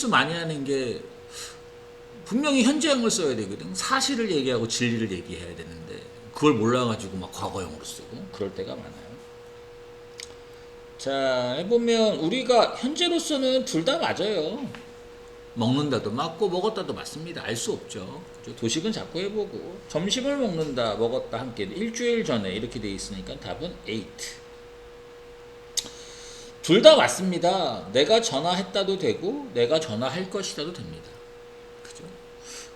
실수 많이 하는 게 분명히 현재형을 써야 되거든. 사실을 얘기하고 진리를 얘기해야 되는데 그걸 몰라가지고 막 과거형으로 쓰고 그럴 때가 많아요. 자, 해보면 우리가 현재로서는 둘 다 맞아요. 먹는다도 맞고 먹었다도 맞습니다. 알 수 없죠. 그죠? 도식은 자꾸 해보고 점심을 먹는다 먹었다 함께 일주일 전에 이렇게 돼 있으니까 답은 8. 둘 다 맞습니다. 내가 전화했다도 되고 내가 전화할 것이다도 됩니다. 그죠?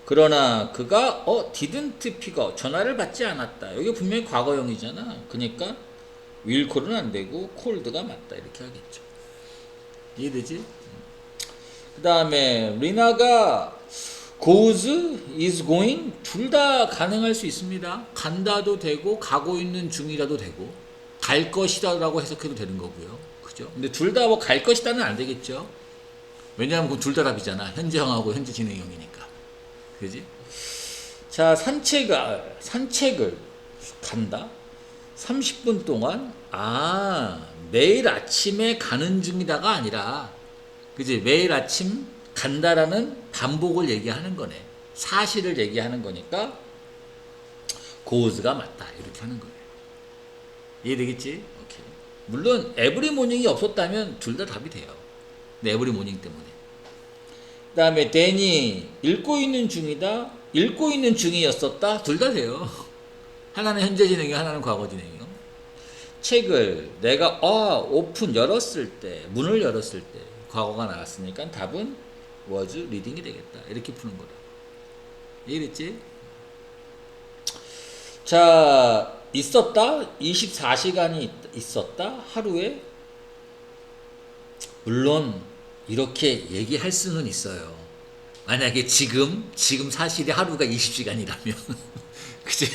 그러나 그가 didn't pick up 전화를 받지 않았다. 여기 분명히 과거형이잖아. 그러니까 will call은 안 되고 called가 맞다. 이렇게 하겠죠. 이해되지? 그 다음에 리나가 goes, is going 둘 다 가능할 수 있습니다. 간다도 되고 가고 있는 중이라도 되고 갈 것이다라고 해석해도 되는 거고요. 그죠? 근데 둘 다 뭐 갈 것이다는 안 되겠죠. 왜냐하면 그 둘 다 답이잖아. 현재형하고 현재 진행형이니까. 그지? 자, 산책을 간다. 30분 동안 매일 아침에 가는 중이다가 아니라 그지? 매일 아침 간다라는 반복을 얘기하는 거네. 사실을 얘기하는 거니까 goes가 맞다. 이렇게 하는 거예요. 이해되겠지? 오케이. 물론 에브리 모닝이 없었다면 둘 다 답이 돼요. 근데 에브리 모닝 때문에. 그 다음에 데니 읽고 있는 중이다. 읽고 있는 중이었었다. 둘 다 돼요. 하나는 현재 진행형, 하나는 과거 진행형. 책을 내가 오픈 열었을 때, 문을 열었을 때 과거가 나왔으니까 답은 was reading이 되겠다. 이렇게 푸는 거다. 이해됐지? 자, 있었다. 24시간이 있었다. 하루에. 물론 이렇게 얘기할 수는 있어요. 만약에 지금 사실이 하루가 20시간이라면 그치?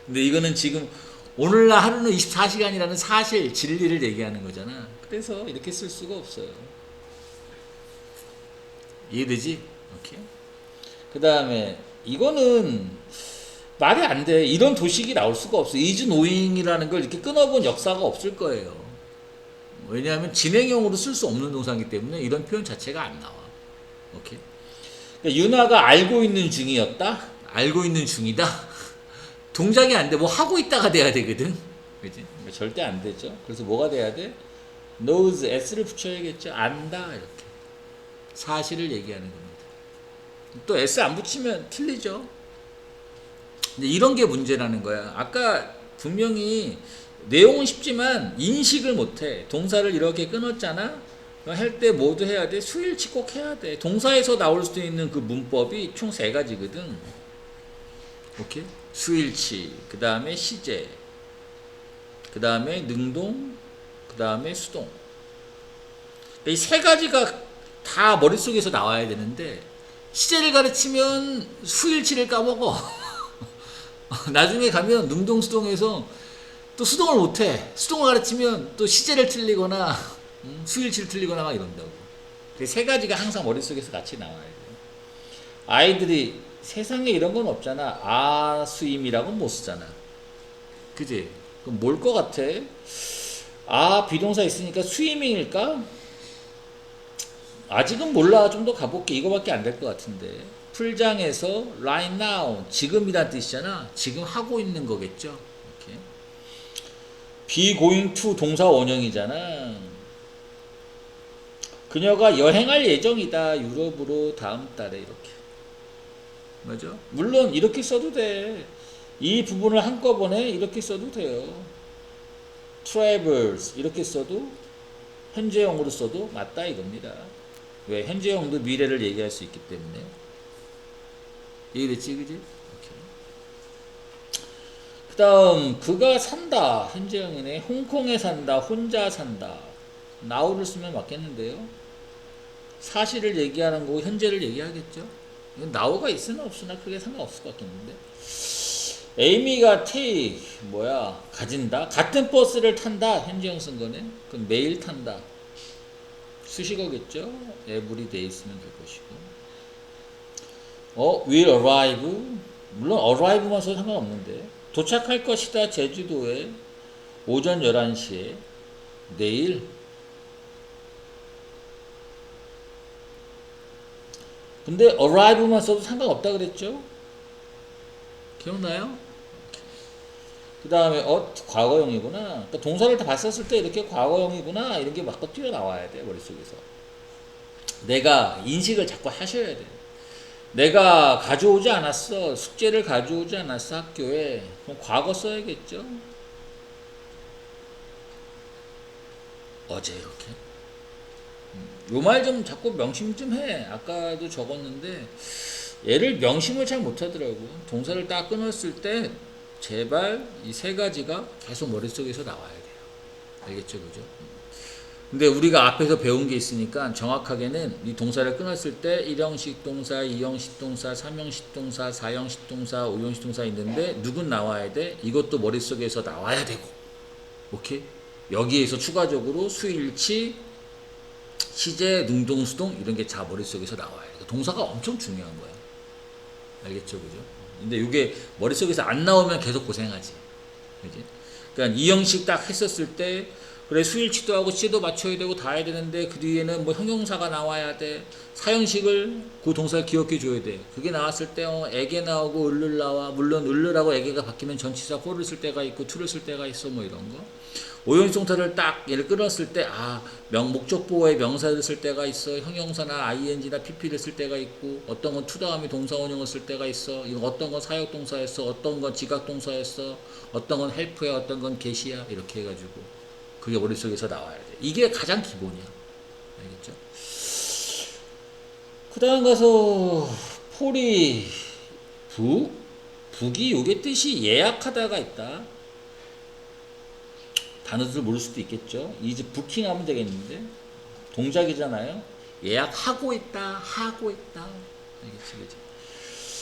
근데 이거는 지금 오늘날 하루는 24시간이라는 사실 진리를 얘기하는 거잖아. 그래서 이렇게 쓸 수가 없어요. 이해되지? 오케이. 그 다음에 이거는 말이 안 돼. 이런 도식이 나올 수가 없어. is knowing이라는 걸 이렇게 끊어본 역사가 없을 거예요. 왜냐하면 진행형으로 쓸 수 없는 동사이기 때문에 이런 표현 자체가 안 나와. 오케이. 그러니까 윤아가 알고 있는 중이었다. 알고 있는 중이다. 동작이 안 돼. 뭐 하고 있다가 돼야 되거든. 그지? 그러니까 절대 안 되죠. 그래서 뭐가 돼야 돼? knows s를 붙여야겠죠. 안다 이렇게. 사실을 얘기하는 겁니다. 또 s 안 붙이면 틀리죠. 근데 이런 게 문제라는 거야. 아까 분명히 내용은 쉽지만 인식을 못해. 동사를 이렇게 끊었잖아. 할 때 뭐도 해야 돼? 수일치 꼭 해야 돼. 동사에서 나올 수도 있는 그 문법이 총 3가지거든. 오케이? 수일치, 그 다음에 시제, 그 다음에 능동, 그 다음에 수동. 이 3가지가 다 머릿속에서 나와야 되는데 시제를 가르치면 수일치를 까먹어. 나중에 가면 능동, 수동에서 또 수동을 못해. 수동을 가르치면 또 시제를 틀리거나 수일치를 틀리거나 막 이런다고. 3가지가 항상 머릿속에서 같이 나와야 돼요. 아이들이 세상에 이런 건 없잖아. 수임이라고는 못 쓰잖아. 그지? 그럼 뭘 것 같아? 비동사 있으니까 스위밍일까? 아직은 몰라. 좀 더 가볼게. 이거밖에 안 될 것 같은데. 풀장에서 right now 지금이란 뜻이잖아. 지금 하고 있는 거겠죠. 이렇게. be going to 동사 원형이잖아. 그녀가 여행할 예정이다. 유럽으로 다음 달에 이렇게. 맞아? 물론 이렇게 써도 돼. 이 부분을 한꺼번에 이렇게 써도 돼요. travels 이렇게 써도 현재형으로 써도 맞다 이겁니다. 왜? 현재형도 미래를 얘기할 수 있기 때문에. 이해됐지? 그지? 그 다음 그가 산다. 현재형이네. 홍콩에 산다. 혼자 산다. now를 쓰면 맞겠는데요. 사실을 얘기하는 거고 현재를 얘기하겠죠. 이건 now가 있으나 없으나 크게 상관없을 것 같겠는데. 에이미가 take 가진다. 같은 버스를 탄다. 현재형 쓴 거네. 그럼 매일 탄다. 수식어겠죠. every day 쓰면 될 것이고. will arrive. 물론 arrive만 써도 상관없는데. 도착할 것이다. 제주도에 오전 11시에 내일. 근데 arrive만 써도 상관없다 그랬죠? 기억나요? 그 다음에 과거형이구나. 그러니까 동사를 다 봤었을 때 이렇게 과거형이구나 이런 게 막 튀어나와야 돼 머릿속에서. 내가 인식을 자꾸 하셔야 돼. 내가 가져오지 않았어. 숙제를 가져오지 않았어 학교에. 그럼 과거 써야겠죠. 어제 이렇게. 요 말 좀 자꾸 명심 좀 해. 아까도 적었는데 얘를 명심을 잘 못하더라고. 동사를 딱 끊었을 때 제발 이 세 가지가 계속 머릿속에서 나와야 돼요. 알겠죠, 그죠? 근데 우리가 앞에서 배운 게 있으니까 정확하게는 이 동사를 끊었을 때 1형식 동사, 2형식 동사, 3형식 동사, 4형식 동사, 5형식 동사 있는데 누군 나와야 돼? 이것도 머릿속에서 나와야 되고. 오케이? 여기에서 추가적으로 수일치, 시제, 능동, 수동 이런 게 다 머릿속에서 나와야 돼. 동사가 엄청 중요한 거야. 알겠죠, 그죠? 근데 이게 머릿속에서 안 나오면 계속 고생하지. 그지? 그러니까 이 형식 딱 했었을 때 그래 수일치도 하고 시도 맞춰야 되고 다 해야 되는데 그 뒤에는 뭐 형용사가 나와야 돼. 사형식을 그 동사를 기억해 줘야 돼. 그게 나왔을 때 에게 나오고 을를 나와. 물론 을르라고 에게가 바뀌면 전치사 for를 쓸 때가 있고 to를 쓸 때가 있어 뭐 이런 거. 오형식 동사를 딱 얘를 끊었을 때 목적 보호의 명사를 쓸 때가 있어. 형용사나 ing나 pp를 쓸 때가 있고 어떤 건 to 다음에 동사 원형을 쓸 때가 있어. 이거 어떤 건 사역 동사였어. 어떤 건 지각 동사였어. 어떤 건 help야. 어떤 건 get이야. 이렇게 해가지고 그게 머릿속에서 나와야 돼. 이게 가장 기본이야. 알겠죠? 그 다음 가서 폴이 북이 요게 뜻이 예약하다가 있다. 단어들 모를 수도 있겠죠. 이제 부킹 하면 되겠는데 동작이잖아요. 예약하고 있다. 하고 있다. 알겠지, 그죠?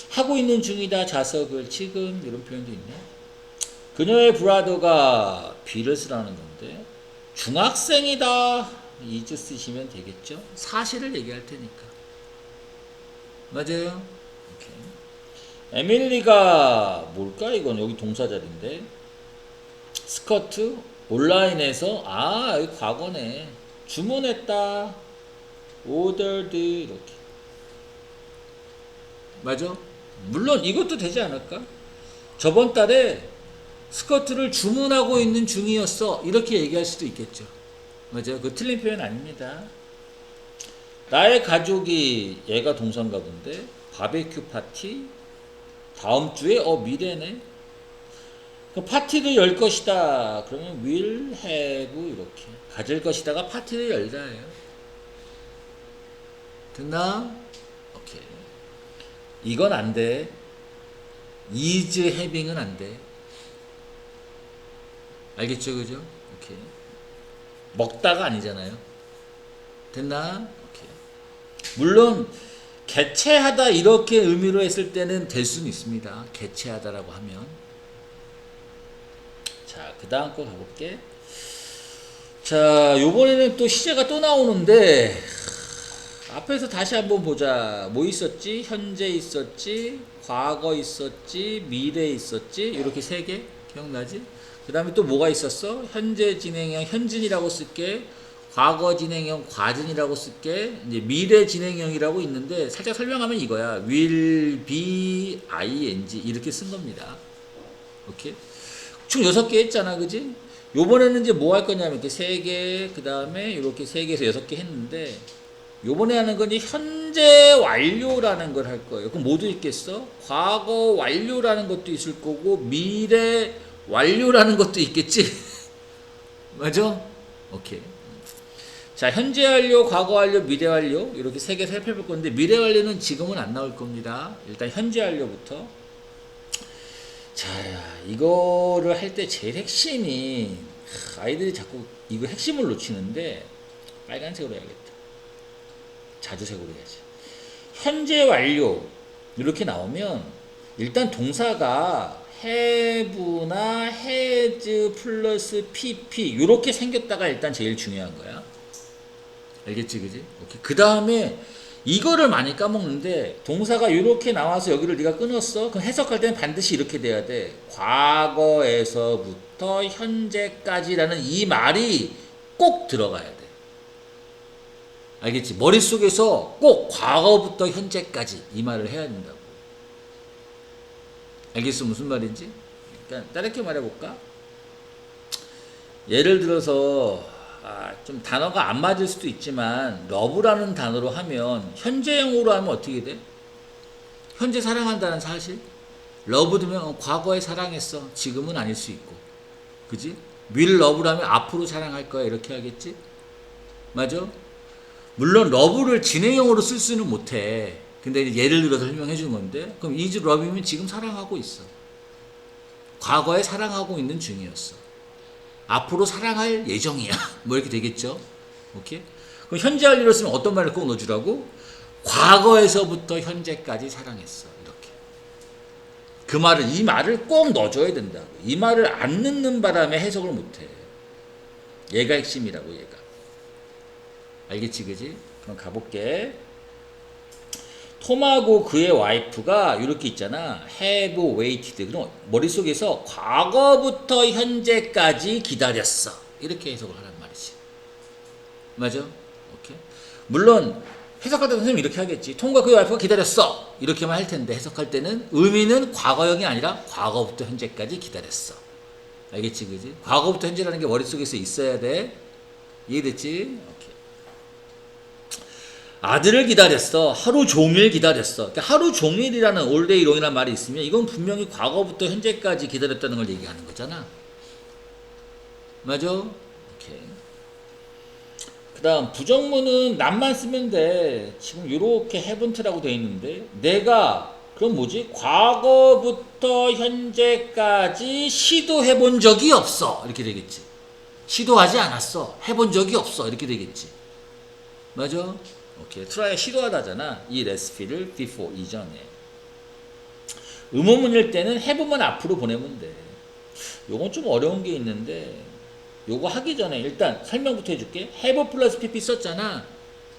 하고 있는 중이다. 자석을 지금 이런 표현도 있네. 그녀의 브라더가 B를 쓰라는 건데 중학생이다. 이즈 쓰시면 되겠죠. 사실을 얘기할 테니까. 맞아요. 오케이. 에밀리가 뭘까? 이건 여기 동사자리인데 스커트 온라인에서 여기 과거네. 주문했다. ordered 이렇게. 맞아? 물론 이것도 되지 않을까? 저번 달에 스커트를 주문하고 있는 중이었어. 이렇게 얘기할 수도 있겠죠. 맞아요. 그 틀린 표현 아닙니다. 나의 가족이 얘가 동사인가 본데 바베큐 파티 다음 주에 미래네. 그 파티를 열 것이다. 그러면 will have 이렇게 가질 것이다가 파티를 열다예요. 됐나? 오케이. 이건 안 돼. is having은 안 돼. 알겠죠, 그죠? 오케이. 먹다가 아니잖아요. 됐나? 오케이. 물론 개체하다 이렇게 의미로 했을 때는 될 수는 있습니다. 개체하다라고 하면. 자, 그 다음 거 가볼게. 자, 요번에는 또 시제가 또 나오는데 앞에서 다시 한번 보자. 뭐 있었지? 현재 있었지? 과거 있었지? 미래 있었지? 이렇게 세 개 기억나지? 그 다음에 또 뭐가 있었어? 현재 진행형 현진이라고 쓸게. 과거 진행형 과진이라고 쓸게. 이제 미래 진행형이라고 있는데 살짝 설명하면 이거야. will be ing 이렇게 쓴 겁니다. 오케이? 총 6개 했잖아, 그지? 요번에는 이제 뭐 할 거냐면 이렇게 3개, 그 다음에 이렇게 3개에서 6개 했는데 요번에 하는 건 이제 현재 완료라는 걸 할 거예요. 그럼 모두 있겠어? 과거 완료라는 것도 있을 거고 미래 완료라는 것도 있겠지? 맞아? 오케이. 자, 현재 완료, 과거 완료, 미래 완료 이렇게 3개 살펴볼 건데 미래 완료는 지금은 안 나올 겁니다. 일단 현재 완료부터. 자, 이거를 할 때 제일 핵심이 아이들이 자꾸 이거 핵심을 놓치는데 빨간색으로 해야겠다. 자주색으로 해야지. 현재 완료 이렇게 나오면 일단 동사가 have나 has 플러스 pp 이렇게 생겼다가 일단 제일 중요한 거야. 알겠지, 그지? 오케이. 그 다음에 이거를 많이 까먹는데 동사가 이렇게 나와서 여기를 네가 끊었어. 그럼 해석할 때는 반드시 이렇게 돼야 돼. 과거에서부터 현재까지라는 이 말이 꼭 들어가야 돼. 알겠지? 머릿속에서 꼭 과거부터 현재까지 이 말을 해야 된다고. 알겠어? 무슨 말인지? 그러니까 다르게 말해볼까? 예를 들어서 좀 단어가 안 맞을 수도 있지만 러브라는 단어로 하면 현재형으로 하면 어떻게 돼? 현재 사랑한다는 사실? 러브 두면 과거에 사랑했어. 지금은 아닐 수 있고. 그지? will love라면 앞으로 사랑할 거야. 이렇게 하겠지? 맞아? 물론 러브를 진행형으로 쓸 수는 못해. 근데 이제 예를 들어서 설명해 주는 건데 그럼 is love이면 지금 사랑하고 있어. 과거에 사랑하고 있는 중이었어. 앞으로 사랑할 예정이야. 뭐 이렇게 되겠죠? 오케이? 그럼 현재 완료로 쓰면 어떤 말을 꼭 넣어주라고? 과거에서부터 현재까지 사랑했어. 이렇게. 그 말을, 이 말을 꼭 넣어줘야 된다고. 이 말을 안 넣는 바람에 해석을 못해. 얘가 핵심이라고, 얘가. 알겠지, 그지? 그럼 가볼게. 톰하고 그의 와이프가 이렇게 있잖아. have waited. 그럼 머릿속에서 과거부터 현재까지 기다렸어. 이렇게 해석을 하란 말이지. 맞아? 오케이. 물론 해석할 때 선생님이 이렇게 하겠지. 톰과 그의 와이프가 기다렸어. 이렇게만 할 텐데 해석할 때는 의미는 과거형이 아니라 과거부터 현재까지 기다렸어. 알겠지, 그지? 과거부터 현재라는 게 머릿속에서 있어야 돼. 이해됐지? 오케이. 아들을 기다렸어. 하루 종일 기다렸어. 그러니까 하루 종일이라는 all day long이라는 말이 있으면 이건 분명히 과거부터 현재까지 기다렸다는 걸 얘기하는 거잖아. 맞아? 오케이. 그 다음 부정문은 남만 쓰면 돼. 지금 이렇게 haven't라고 돼 있는데 내가 그럼 뭐지? 과거부터 현재까지 시도해 본 적이 없어. 이렇게 되겠지. 시도하지 않았어. 해본 적이 없어. 이렇게 되겠지. 맞아? 오케이. try가 시도하다잖아. 이 레시피를 before 이전에. 의문문일 때는 have만 앞으로 보내면 돼. 요건 좀 어려운 게 있는데 요거 하기 전에 일단 설명부터 해줄게. have 플러스 pp 썼잖아.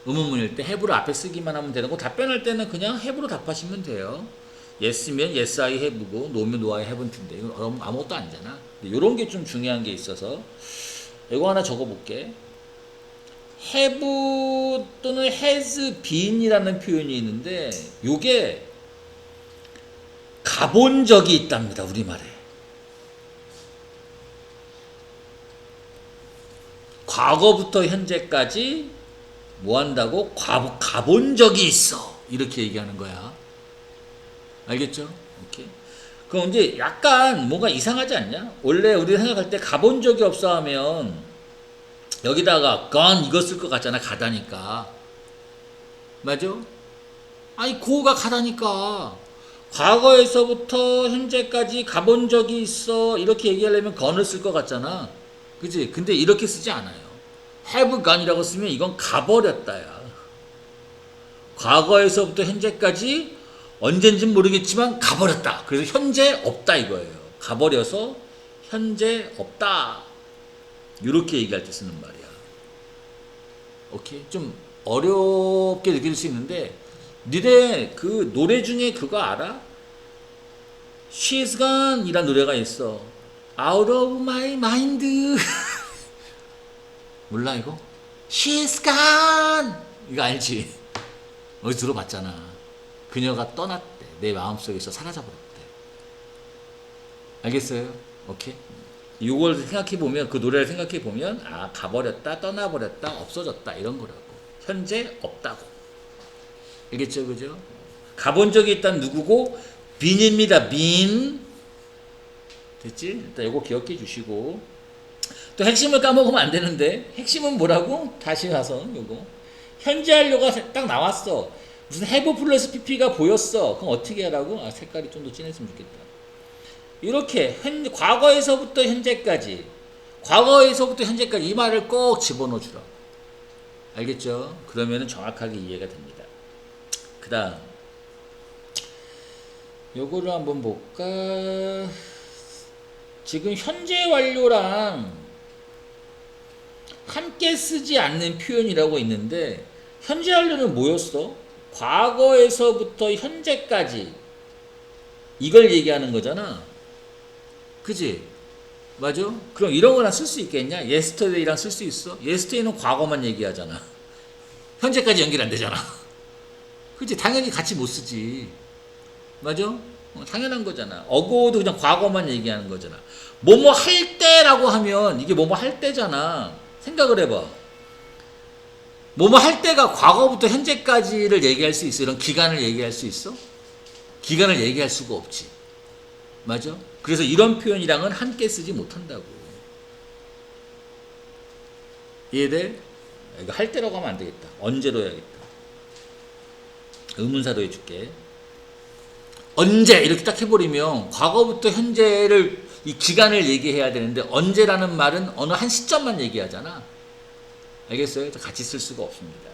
의문문일 때 have를 앞에 쓰기만 하면 되는 거. 답변할 때는 그냥 have로 답하시면 돼요. yes면 yes I have고 no면 no I haven't인데 이건 아무것도 아니잖아. 요런 게 좀 중요한 게 있어서 이거 하나 적어볼게. have 또는 has been이라는 표현이 있는데 요게 가본 적이 있답니다. 우리말에. 과거부터 현재까지 뭐 한다고? 가본 적이 있어. 이렇게 얘기하는 거야. 알겠죠? 오케이. 그럼 이제 약간 뭔가 이상하지 않냐? 원래 우리 생각할 때 가본 적이 없어 하면 여기다가 gone 이거 쓸 것 같잖아. 가다니까. 맞아? 아니 고가 가다니까. 과거에서부터 현재까지 가본 적이 있어. 이렇게 얘기하려면 gone을 쓸 것 같잖아. 그치? 근데 이렇게 쓰지 않아요. have gone이라고 쓰면 이건 가버렸다야. 과거에서부터 현재까지 언젠진 모르겠지만 가버렸다. 그래서 현재 없다 이거예요. 가버려서 현재 없다. 이렇게 얘기할 때 쓰는 말이야. 오케이? 좀 어렵게 느낄 수 있는데 니네 그 노래 중에 그거 알아? She's Gone 이란 노래가 있어. Out of my mind. 몰라 이거? She's gone. 이거 알지? 어디 들어봤잖아. 그녀가 떠났대. 내 마음속에서 사라져버렸대. 알겠어요? 오케이? 이걸 생각해보면 그 노래를 생각해보면 가버렸다, 떠나버렸다, 없어졌다 이런 거라고. 현재 없다고. 알겠죠? 그죠? 가본 적이 있다는 누구고? 빈입니다. 빈. 됐지? 일단 이거 기억해 주시고 또 핵심을 까먹으면 안 되는데 핵심은 뭐라고? 다시 가서 요거 현재 완료가 딱 나왔어. 무슨 have 플러스 pp가 보였어. 그럼 어떻게 하라고? 색깔이 좀 더 진했으면 좋겠다. 이렇게 과거에서부터 현재까지 이 말을 꼭 집어넣어 주라고. 알겠죠? 그러면은 정확하게 이해가 됩니다. 그 다음 요거를 한번 볼까? 지금 현재 완료랑 함께 쓰지 않는 표현이라고 있는데 현재 완료는 뭐였어? 과거에서부터 현재까지 이걸 얘기하는 거잖아. 그지? 맞아? 그럼 이런 거랑 쓸 수 있겠냐? yesterday랑 쓸 수 있어? yesterday는 과거만 얘기하잖아. 현재까지 연결 안 되잖아. 그치? 당연히 같이 못 쓰지. 맞아? 당연한 거잖아. 어고도 그냥 과거만 얘기하는 거잖아. 뭐뭐 할 때라고 하면 이게 뭐뭐 할 때잖아. 생각을 해봐. 뭐뭐 할 때가 과거부터 현재까지를 얘기할 수 있어? 이런 기간을 얘기할 수 있어? 기간을 얘기할 수가 없지. 맞아? 그래서 이런 표현이랑은 함께 쓰지 못한다고. 이해돼? 이거 할 때라고 하면 안 되겠다. 언제로 해야겠다. 의문사로 해줄게. 언제 이렇게 딱 해버리면 과거부터 현재를 이 기간을 얘기해야 되는데 언제라는 말은 어느 한 시점만 얘기하잖아. 알겠어요? 같이 쓸 수가 없습니다.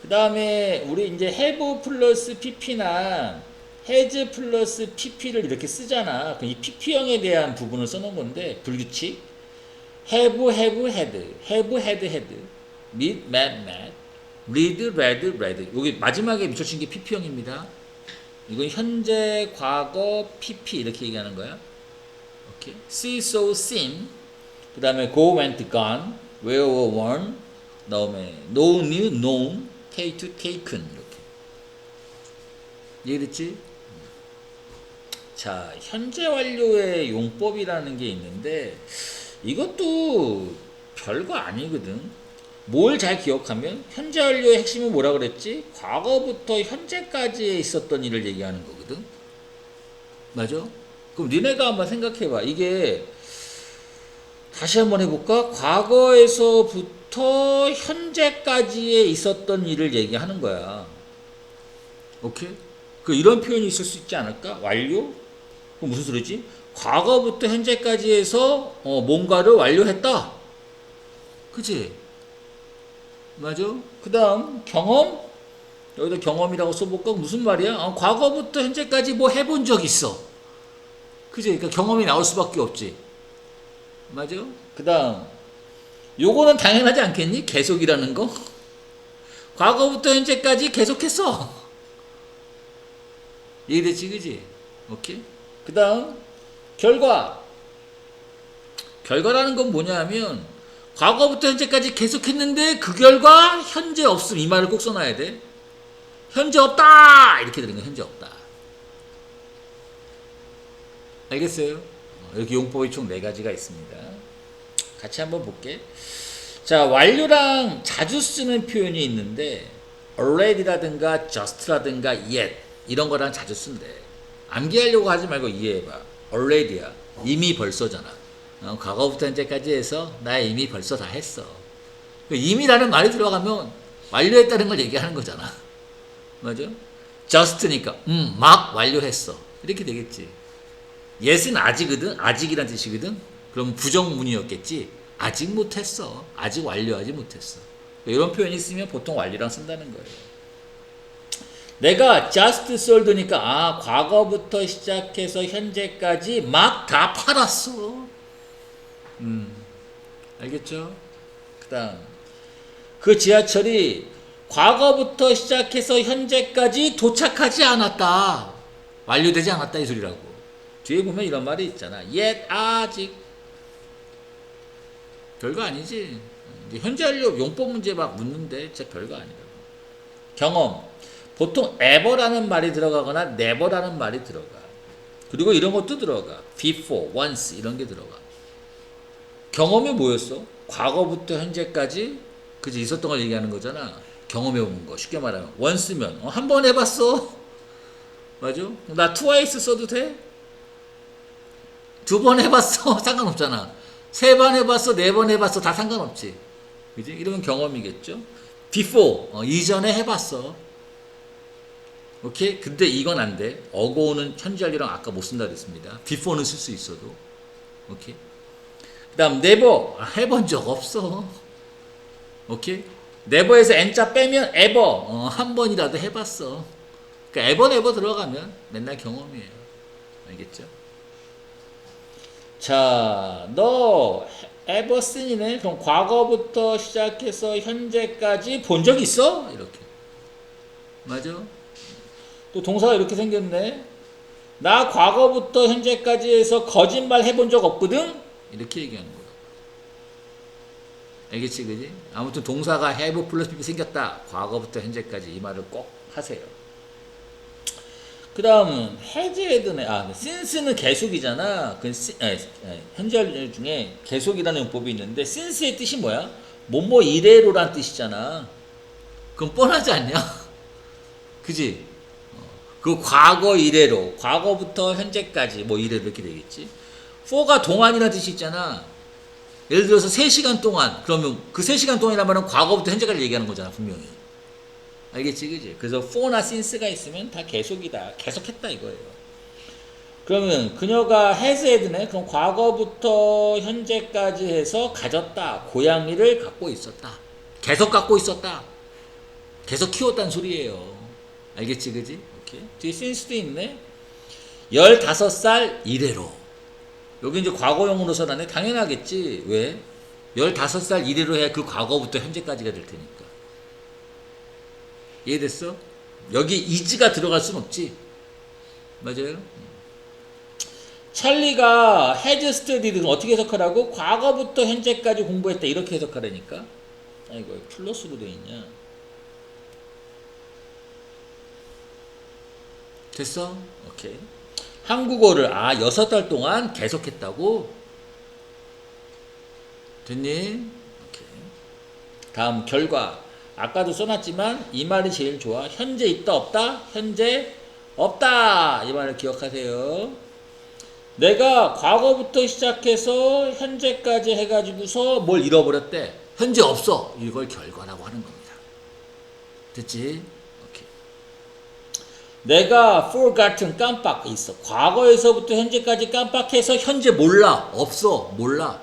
그 다음에 우리 이제 have 플러스 pp나 has 플러스 pp를 이렇게 쓰잖아. 이 pp형에 대한 부분을 써놓은 건데 불규칙. have had, meet, met, read. 여기 마지막에 미쳐친 게 pp형입니다. 이건 현재, 과거, pp 이렇게 얘기하는 거야. 오케이. see, saw, seen. 그 다음에 go, went, gone, where, were, worn. 그 다음에 know, knew, known, take, to, taken 이렇게. 이해됐지? 자, 현재 완료의 용법이라는 게 있는데 이것도 별거 아니거든. 뭘 잘 기억하면 현재 완료의 핵심은 뭐라 그랬지? 과거부터 현재까지에 있었던 일을 얘기하는 거거든. 맞아? 그럼 니네가 한번 생각해봐. 이게 다시 한번 해볼까? 과거에서부터 현재까지에 있었던 일을 얘기하는 거야. 오케이? 그 이런 표현이 있을 수 있지 않을까? 완료? 그럼 무슨 소리지? 과거부터 현재까지 해서 뭔가를 완료했다. 그치? 맞아? 그 다음 경험? 여기다 경험이라고 써볼까? 무슨 말이야? 과거부터 현재까지 뭐 해본 적 있어. 그치? 그러니까 경험이 나올 수밖에 없지. 맞아? 그 다음 요거는 당연하지 않겠니? 계속이라는 거? 과거부터 현재까지 계속했어. 이해됐지? 그치? 오케이? 그 다음 결과라는 건 뭐냐 하면 과거부터 현재까지 계속했는데 그 결과 현재 없음. 이 말을 꼭 써놔야 돼. 현재 없다 이렇게 되는 거야. 현재 없다. 알겠어요? 이렇게 용법이 총 4가지가 있습니다. 같이 한번 볼게. 자, 완료랑 자주 쓰는 표현이 있는데 already라든가 just라든가 yet 이런 거랑 자주 쓴대. 암기하려고 하지 말고 이해해봐. already야. 이미 벌써잖아. 과거부터 현재까지 해서 나 이미 벌써 다 했어. 이미라는 말이 들어가면 완료했다는 걸 얘기하는 거잖아. 맞아? just니까 막 완료했어. 이렇게 되겠지. yes는 아직이거든. 아직이란 뜻이거든. 그럼 부정문이었겠지. 아직 못했어. 아직 완료하지 못했어. 이런 표현이 있으면 보통 완료랑 쓴다는 거예요. 내가 just sold니까 과거부터 시작해서 현재까지 막 다 팔았어. 알겠죠? 그 다음 그 지하철이 과거부터 시작해서 현재까지 도착하지 않았다. 완료되지 않았다 이 소리라고. 뒤에 보면 이런 말이 있잖아. yet 아직. 별거 아니지. 이제 현재 완료 용법 문제 막 묻는데 진짜 별거 아니라고. 경험. 보통 ever라는 말이 들어가거나 never라는 말이 들어가. 그리고 이런 것도 들어가. before, once 이런 게 들어가. 경험이 뭐였어? 과거부터 현재까지 그지 있었던 걸 얘기하는 거잖아. 경험해 본 거. 쉽게 말하면 once면 한 번 해봤어. 맞아? 나 twice 써도 돼? 2번 해봤어. 상관없잖아. 3번 해봤어. 4번 해봤어. 다 상관없지. 그지? 이러면 경험이겠죠. before 이전에 해봤어. 오케이? 근데 이건 안 돼. 어고는 현재 완료랑 아까 못 쓴다 그랬습니다. before는 쓸 수 있어도. 오케이? 그 다음 never 해본 적 없어. 오케이? never에서 n자 빼면 ever 한 번이라도 해봤어. 그러니까 ever 들어가면 맨날 경험이에요. 알겠죠? 자, 너 ever seen이네. 그럼 과거부터 시작해서 현재까지 본 적 있어? 이렇게. 맞아? 또 동사가 이렇게 생겼네. 나 과거부터 현재까지 해서 거짓말 해본 적 없거든? 이렇게 얘기하는 거야. 알겠지, 그지? 아무튼 동사가 have 플러스 pp 생겼다. 과거부터 현재까지 이 말을 꼭 하세요. 그 다음은 has had네. since는 계속이잖아. 현재 중에 계속이라는 문법이 있는데 since의 뜻이 뭐야? 뭐뭐 이래로란 뜻이잖아. 그럼 뻔하지 않냐? 그지? 그 과거 이래로, 과거부터 현재까지 뭐 이래로 이렇게 되겠지. for가 동안이라는 뜻이 있잖아. 예를 들어서 3시간 동안, 그러면 그 3시간 동안이란 말은 과거부터 현재까지 얘기하는 거잖아, 분명히. 알겠지, 그지? 그래서 for나 since가 있으면 다 계속이다. 계속했다 이거예요. 그러면 그녀가 has had네. 그럼 과거부터 현재까지 해서 가졌다. 고양이를 갖고 있었다. 계속 갖고 있었다. 계속 키웠다는 소리예요. 알겠지, 그지? 오케이. 뒤에 since도 있네. 15살 이래로. 여기 이제 과거형으로 써놨네. 당연하겠지. 왜? 15살 이래로 해야 그 과거부터 현재까지가 될 테니까. 이해됐어? 여기 is가 들어갈 순 없지. 맞아요? 찰리가 has studied는 어떻게 해석하라고? 과거부터 현재까지 공부했다. 이렇게 해석하라니까. 아이고, 플러스로 돼 있냐. 됐어? 오케이. 한국어를 6달 동안 계속했다고? 됐니? 오케이. 다음 결과. 아까도 써놨지만 이 말이 제일 좋아. 현재 있다 없다? 현재 없다. 이 말을 기억하세요. 내가 과거부터 시작해서 현재까지 해가지고서 뭘 잃어버렸대. 현재 없어. 이걸 결과라고 하는 겁니다. 됐지? 내가 forgotten 깜빡 있어. 과거에서부터 현재까지 깜빡해서 현재 몰라. 없어. 몰라.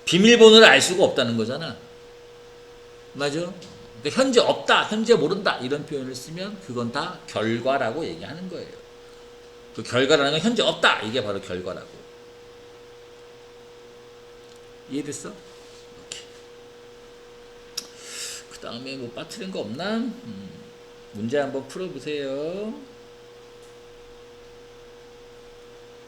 비밀번호를 알 수가 없다는 거잖아. 맞아? 그러니까 현재 없다. 현재 모른다. 이런 표현을 쓰면 그건 다 결과라고 얘기하는 거예요. 그 결과라는 건 현재 없다. 이게 바로 결과라고. 이해됐어? 오케이. 그 다음에 뭐 빠뜨린 거 없나? 문제 한번 풀어보세요.